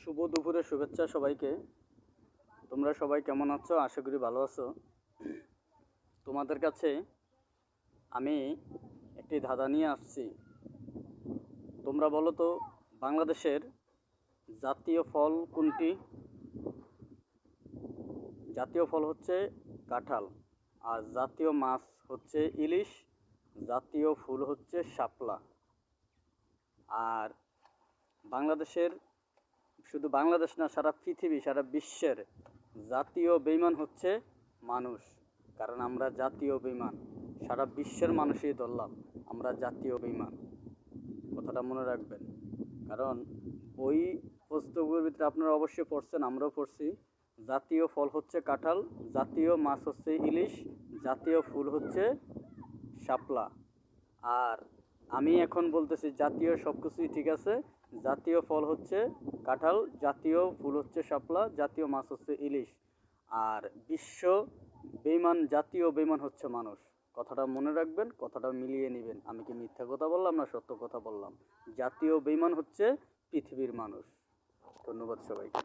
শুভ দুপুরের শুভেচ্ছা সবাইকে। তোমরা সবাই কেমন আছো? আশা করি ভালো আছো। তোমাদের কাছে আমি একটি ধাঁধা নিয়ে আসছি। তোমরা বলো তো, বাংলাদেশের জাতীয় ফল কোনটি? জাতীয় ফল হচ্ছে কাঁঠাল, আর জাতীয় মাছ হচ্ছে ইলিশ, জাতীয় ফুল হচ্ছে শাপলা। আর বাংলাদেশের, শুধু বাংলাদেশ না, সারা পৃথিবী, সারা বিশ্বের জাতীয় বেইমান হচ্ছে মানুষ। কারণ আমরা জাতীয় বেইমান, সারা বিশ্বের মানুষই ধরলাম আমরা জাতীয় বেইমান। কথাটা মনে রাখবেন। কারণ বই পুস্তকের ভিতরে আপনারা অবশ্যই পড়ছেন, আমরাও পড়ছি, জাতীয় ফল হচ্ছে কাঁঠাল, জাতীয় মাছ হচ্ছে ইলিশ, জাতীয় ফুল হচ্ছে শাপলা। আর আমি এখন বলতেছি জাতীয় সব কিছুই ঠিক আছে। জাতীয় ফল হচ্ছে কাঁঠাল, জাতীয় ফুল হচ্ছে শাপলা, জাতীয় মাছ হচ্ছে ইলিশ। আর বিশ্ব বেইমান, জাতীয় বেইমান হচ্ছে মানুষ। কথাটা মনে রাখবেন, কথাটা মিলিয়ে নেবেন। আমি কি মিথ্যা কথা বললাম না সত্য কথা বললাম? জাতীয় বেইমান হচ্ছে পৃথিবীর মানুষ। ধন্যবাদ সবাইকে।